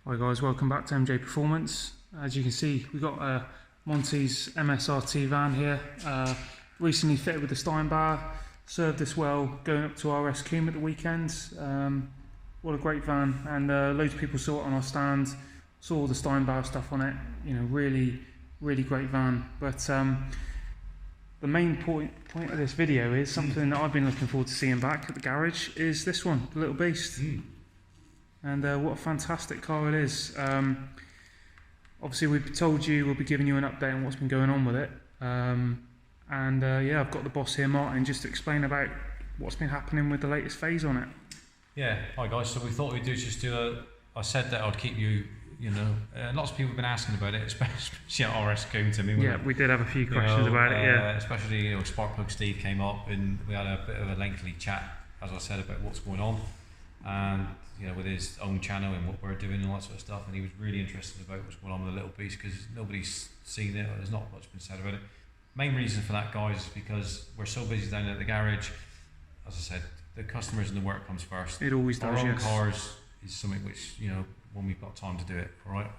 Hi guys, welcome back to MJ Performance. As you can see, we've got Monty's MSRT van here, recently fitted with the Steinbauer, served us well going up to RS Coombe at the weekend. What a great van, and loads of people saw it on our stand, saw all the Steinbauer stuff on it, you know, really great van. But the main point of this video is something that I've been looking forward to seeing back at the garage, is this one, the little beast. And what a fantastic car it is. Obviously we've told you we'll be giving you an update on what's been going on with it. Yeah, I've got the boss here, Martin, just to explain about what's been happening with the latest phase on it. Yeah, hi guys, so we thought we'd I said that I'd keep you, lots of people have been asking about it, especially at RS Coombe to me. Yeah, we did have a few questions about it, yeah. Especially, Sparkplug Steve came up and we had a bit of a lengthy chat, as I said, about what's going on. And with his own channel and what we're doing and all that sort of stuff, and he was really interested about what's going on with the little beast because nobody's seen it, or there's not much been said about it. Main reason for that, guys, is because we're so busy down at the garage. As I said, the customers and the work comes first. It always does. Our own cars is something which, when we've got time to do it, all right,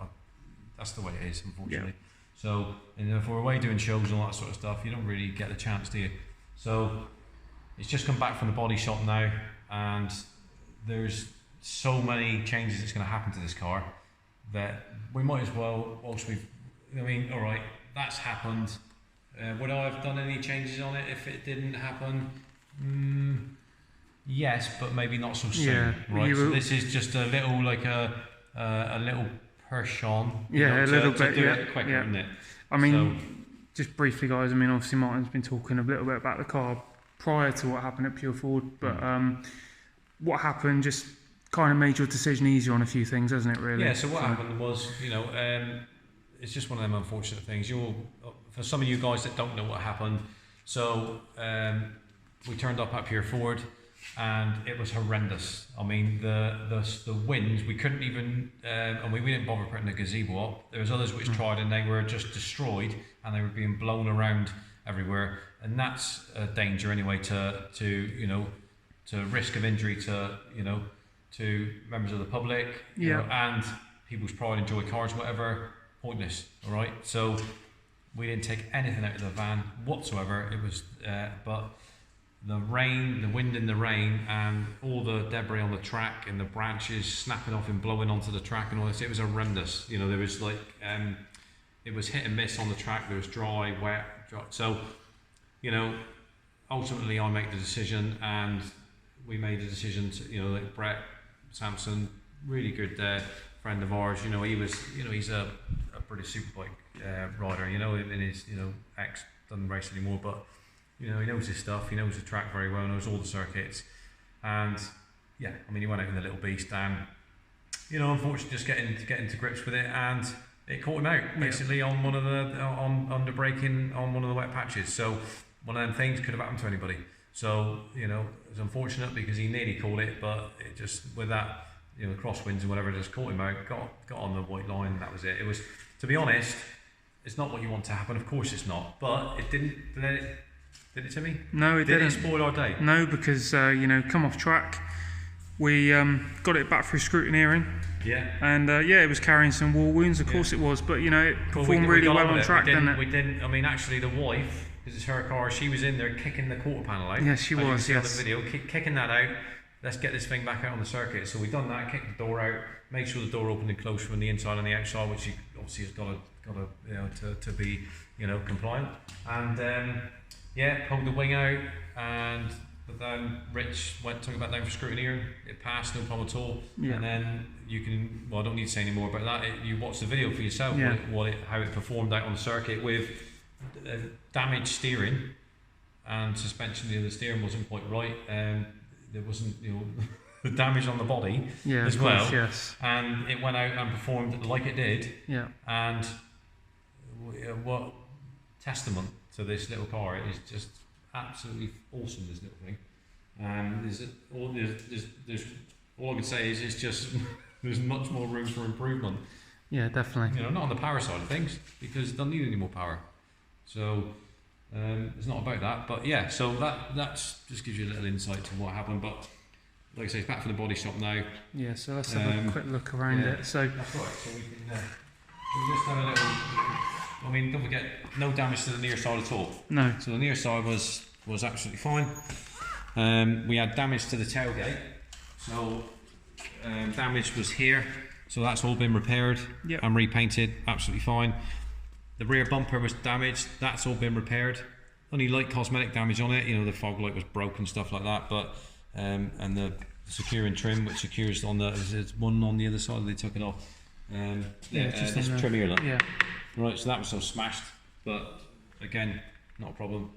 that's the way it is, unfortunately. Yeah. So, and if we're away doing shows and all that sort of stuff, you don't really get the chance, do you? So it's just come back from the body shop now, and there's so many changes that's going to happen to this car that we might as well, whilst all right, that's happened. Would I have done any changes on it if it didn't happen? Yes, but maybe not so soon. Yeah, right. So this is just a little, a little push on. Yeah, a little bit. To do yeah, it quicker, yeah. Isn't it? I mean, just briefly, guys. I mean, obviously, Martin's been talking a little bit about the car prior to what happened at Pure Ford, but what happened just kind of made your decision easier on a few things, hasn't it? Really. Yeah. So what happened was, it's just one of them unfortunate things. For some of you guys that don't know what happened, so we turned up at Pure Ford, and it was horrendous. I mean, the winds, we couldn't even, we didn't bother putting the gazebo up. There was others which tried, and they were just destroyed, and they were being blown around everywhere, and that's a danger anyway to risk of injury to members of the public, and people's pride and joy cars, whatever. Pointless, all right. So we didn't take anything out of the van whatsoever. It was, but the rain, the wind and the rain, and all the debris on the track and the branches snapping off and blowing onto the track and all this, it was horrendous. There was it was hit and miss on the track. There was dry, wet, dry. So, ultimately I make the decision, and we made the decision to, Brett Sampson, really good friend of ours. He was, he's a British Superbike rider. And his, doesn't race anymore, but he knows his stuff. He knows the track very well. Knows all the circuits, and yeah, I mean, he went out in the little beast, and unfortunately, just getting to grips with it, and it caught him out basically on one of the on the braking on one of the wet patches. So one of them things could have happened to anybody. So it was unfortunate because he nearly caught it, but it just with that crosswinds and whatever just caught him out, got on the white line, and that was it. It was, to be honest, it's not what you want to happen. Of course it's not, but it didn't. Did it to me? No, it didn't. Did it spoil our day? No, because come off track, we got it back through scrutineering. Yeah. And it was carrying some wall wounds. Of course it was, but it performed really well on track, didn't it? We didn't. I mean, actually, the wife, because it's her car, she was in there kicking the quarter panel out. Yes, she was. You can see on the video, kicking that out. Let's get this thing back out on the circuit. So we've done that, kicked the door out, made sure the door opened and closed from the inside and the outside, which obviously has got to be compliant. And pulled the wing out, but then Rich took it back down for scrutineering. It passed, no problem at all. Yeah. And then you can, I don't need to say any more about that. You watch the video for yourself, how it performed out on the circuit with damaged steering and suspension. The steering wasn't quite right. There wasn't, the damage on the body as well. Course, yes. And it went out and performed like it did. Yeah. And what testament to this little car. It is just absolutely awesome, this little thing. There's all I can say is it's just there's much more room for improvement. Yeah, definitely. Not on the power side of things, because it doesn't need any more power. So it's not about that, but yeah. So that's just gives you a little insight to what happened. But like I say, it's back for the body shop now. Yeah, so let's have a quick look around it. So that's right. So we can just have a little. I mean, don't forget, no damage to the near side at all. No. So the near side was absolutely fine. We had damage to the tailgate. So damage was here. So that's all been repaired and repainted. Absolutely fine. The rear bumper was damaged. That's all been repaired. Only light cosmetic damage on it. You know, the fog light was broken, stuff like that. But and the securing trim, which secures on there's one on the other side. They took it off. This trim here, look. Yeah. Right, so that was so smashed, but again, not a problem.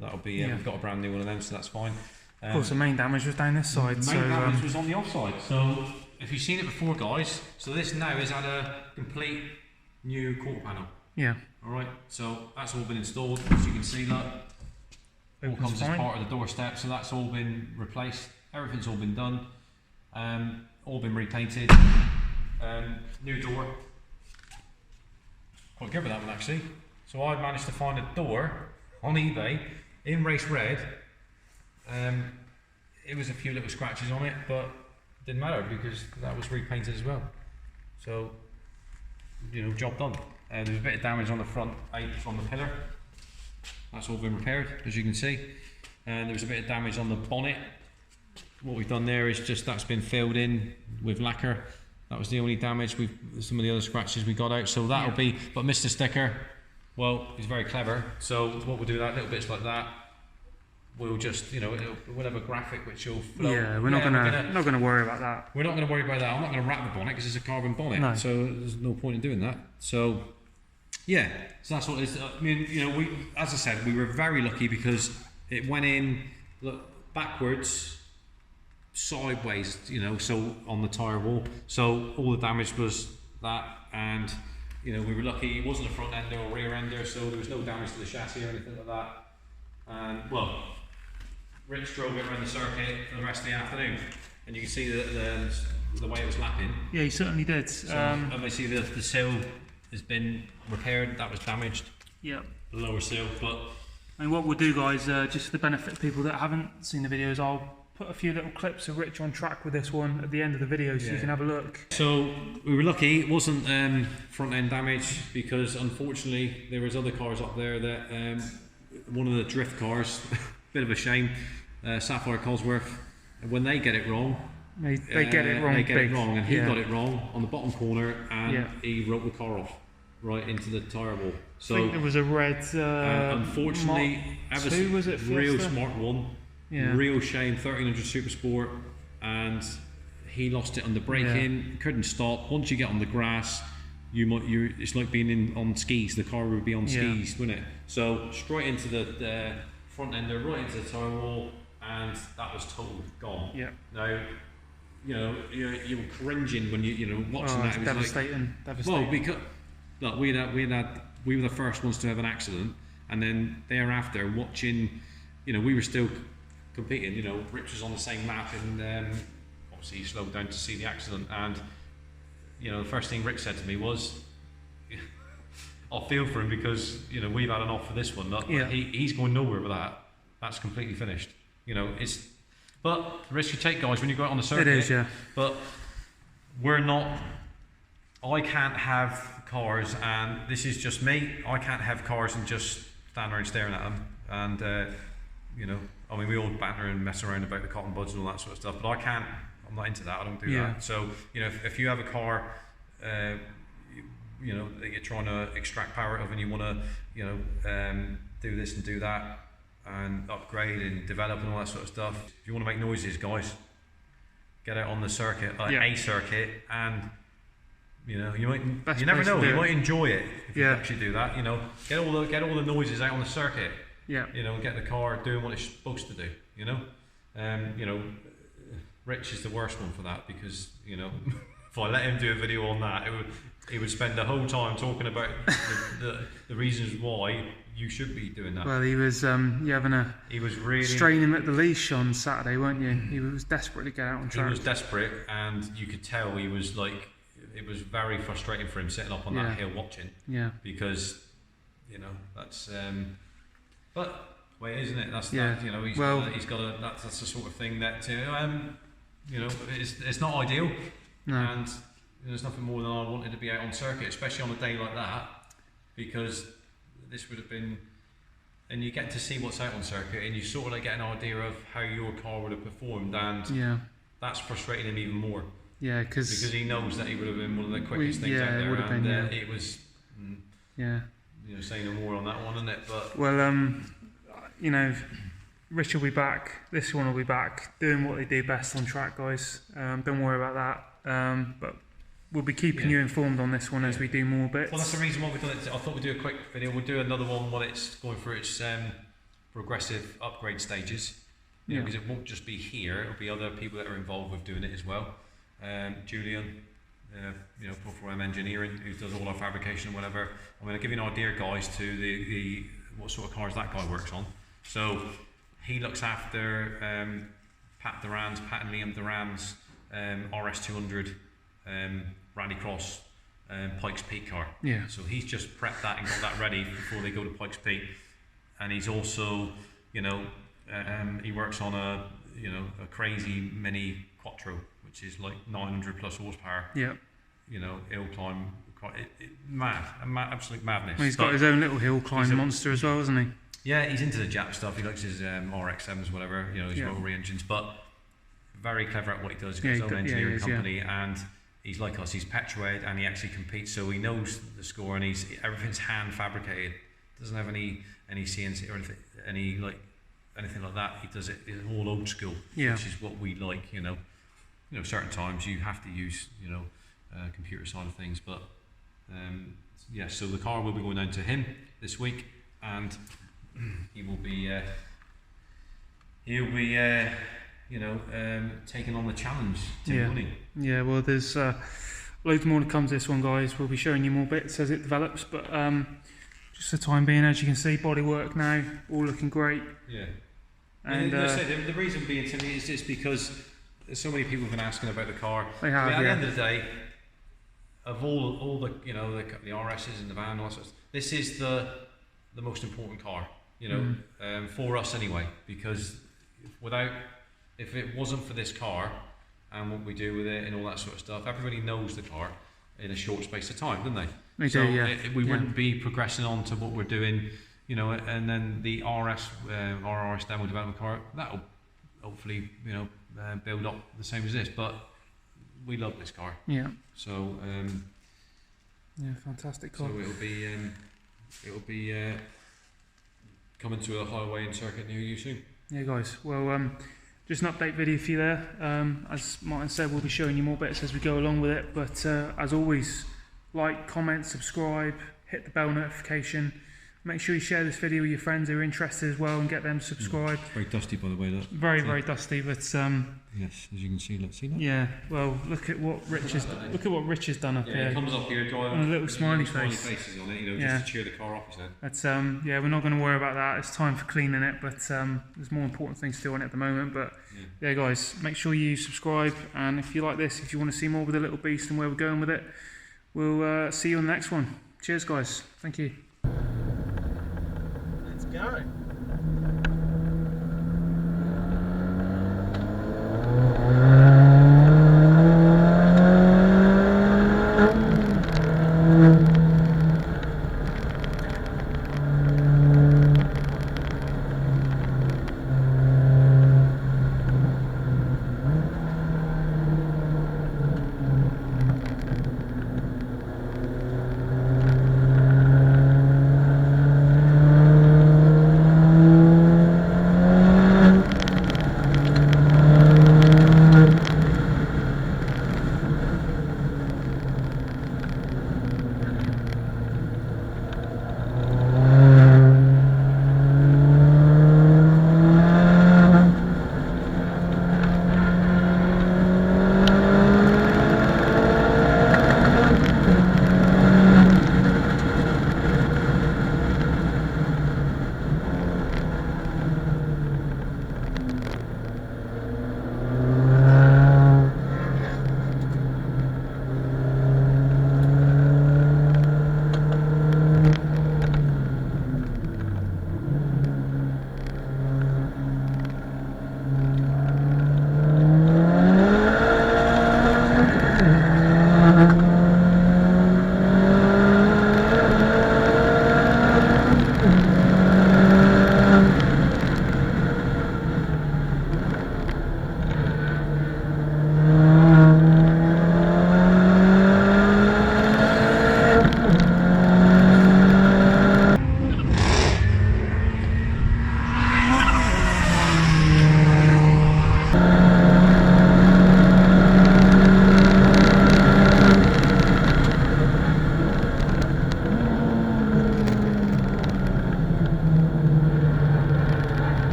That'll be. We've got a brand new one of them, so that's fine. Of course, the main damage was down this side. The main damage was on the offside. So if you've seen it before, guys, so this now is at a complete new quarter panel. Yeah. All right. So that's all been installed. As you can see, look, all comes as part of the doorstep. So that's all been replaced. Everything's all been done. All been repainted. New door. Quite good with that one actually. So I managed to find a door on eBay in race red. It was a few little scratches on it, but didn't matter because that was repainted as well. So, you know, job done. There was a bit of damage on the front apron on the pillar. That's all been repaired, as you can see. And there was a bit of damage on the bonnet. What we've done there is just that's been filled in with lacquer. That was the only damage. Some of the other scratches we got out, so that'll be. But Mr. Sticker, well, he's very clever. So what we'll do, that little bits like that, we'll just, you know, we'll have a graphic which will float. Yeah, we're not gonna worry about that. We're not gonna worry about that. I'm not gonna wrap the bonnet because it's a carbon bonnet, no. So there's no point in doing that. So yeah, so that's what it is. I mean, you know, as I said, we were very lucky because it went in backwards. Sideways, you know, so on the tyre wall, so all the damage was that, and you know, we were lucky it wasn't a front ender or rear ender, so there was no damage to the chassis or anything like that. And well, Rich drove it around the circuit for the rest of the afternoon, and you can see the way it was lapping. Yeah, he certainly did. So obviously the sill has been repaired, that was damaged. Yeah. The lower sill, but I mean, what we'll do, guys, just for the benefit of people that haven't seen the videos, I'll put a few little clips of Rich on track with this one at the end of the video so you can have a look. So we were lucky it wasn't front end damage, because unfortunately there was other cars up there that one of the drift cars, bit of a shame, Sapphire Cosworth, when they get it wrong, they get it wrong. They get it wrong, and he got it wrong on the bottom corner, and he wrote the car off right into the tyre wall. So I think there was a red. Unfortunately, was it real Fiesta? smart one. Yeah. Real shame, 1300 Super Sport, and he lost it on the braking. Couldn't stop. Once you get on the grass, it's like being on skis. The car would be on skis, wouldn't it? So straight into the front ender, right into the tyre wall, and that was totally gone. Yeah. Now, you know, you were cringing when you know watching that. It was devastating. Well, because look, we were the first ones to have an accident, and then thereafter watching, you know, we were still competing. You know, Rich was on the same map, and obviously he slowed down to see the accident. And you know, the first thing Rich said to me was, "I'll feel for him because you know we've had an off for this one. He's going nowhere with that. That's completely finished. You know, but the risk you take, guys, when you go out on the circuit. It is, yeah. But we're not. I can't have cars, and this is just me. I can't have cars and just stand around staring at them. And you know, I mean, we all banter and mess around about the cotton buds and all that sort of stuff, but I can't. I'm not into that. I don't do that. So you know, if you have a car, you know, that you're trying to extract power out of, and you want to, you know, do this and do that, and upgrade and develop and all that sort of stuff. If you want to make noises, guys, get out on the circuit, a circuit, and you know, you never know, you might enjoy it if you actually do that. You know, get all the noises out on the circuit. Yeah. You know, get the car doing what it's supposed to do. You know, you know, Rich is the worst one for that, because you know, if I let him do a video on that, he would spend the whole time talking about the reasons why you should be doing that. Well, he was he was really straining him at the leash on Saturday, weren't you? He was desperate to get out on track. He was desperate, and you could tell he was like, it was very frustrating for him sitting up on that hill watching. Yeah. Because, you know, that's but way, isn't it? That's that, you know, he's got a, that's the sort of thing that you know, it's not ideal, No. and there's nothing more than I wanted to be out on circuit, especially on a day like that, because this would have been, and you get to see what's out on circuit, and you sort of like get an idea of how your car would have performed, and that's frustrating him even more. Yeah, because he knows that he would have been one of the quickest things out there, and it was. You know, say no more on that one, isn't it? But well, you know, Rich will be back. This one will be back, doing what they do best on track, guys. Don't worry about that. But we'll be keeping you informed on this one as we do more bits. Well, that's the reason why we've done it. I thought we'd do a quick video. We'll do another one when it's going through its progressive upgrade stages. You know, because it won't just be here. It'll be other people that are involved with doing it as well. Julian, you know, 4M Engineering, who does all our fabrication and whatever. I'm going to give you an idea, guys, to the what sort of cars that guy works on. So he looks after Pat and Liam Duran's RS200 Rallycross Pikes Peak car. Yeah. So he's just prepped that and got that ready before they go to Pikes Peak. And he's also, you know, he works on a crazy mini Quattro, which is like 900 plus horsepower. Yeah. You know, hill climb, absolute madness. Well, he's got his own little hill climb monster as well, hasn't he? Yeah, he's into the Jap stuff. He likes his RX-7s, whatever, you know, his rotary engines, but very clever at what he does. He's got his own engineering company, and he's like us. He's petrolhead, and he actually competes, so he knows the score, and everything's hand fabricated. Doesn't have any CNC or anything, anything like that. He does it all old school, which is what we like. You know, certain times you have to use, you know, computer side of things, but so the car will be going down to him this week, and he will be taking on the challenge to winning. Yeah, well, there's loads more to come to this one, guys. We'll be showing you more bits as it develops, but just for the time being, as you can see, bodywork now, all looking great. Yeah. And the reason being, to me, is just because so many people have been asking about the car. They have, at the end of the day, of all the, you know, the RSs and the van, all sorts, this is the most important car, you know, for us anyway. Because if it wasn't for this car and what we do with it and all that sort of stuff, everybody knows the car in a short space of time, don't they? They do, yeah. We wouldn't be progressing on to what we're doing, you know, and then the our RS demo development car, that'll hopefully, you know, build up the same as this, but we love this car. Yeah. So fantastic car. So it'll be coming to a highway and circuit near you soon. Yeah, guys. Well, just an update video for you there. As Martin said, we'll be showing you more bits as we go along with it. But as always, like, comment, subscribe, hit the bell notification. Make sure you share this video with your friends who are interested as well and get them subscribed. It's very dusty, by the way. Look. Very dusty, but yes, as you can see, see that? Yeah. Well, look at what Rich has done up here. He comes up here driving on a little smiley face. Faces on it, you know, just to cheer the car up. He said. But we're not going to worry about that. It's time for cleaning it, but there's more important things to do on it at the moment. But yeah, guys, make sure you subscribe, and if you like this, if you want to see more with the little beast and where we're going with it, we'll see you on the next one. Cheers, guys. Thank you. Let's go.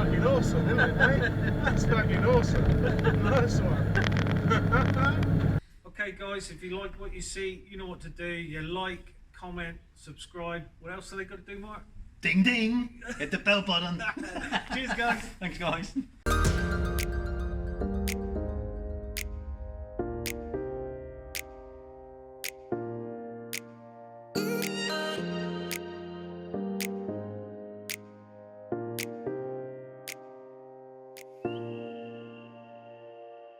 fucking awesome, isn't it, mate? That's fucking awesome. Nice one. Okay guys, if you like what you see, you know what to do. You like, comment, subscribe. What else have they got to do, Mark? Ding ding! Hit the bell button. Cheers guys. Thanks guys.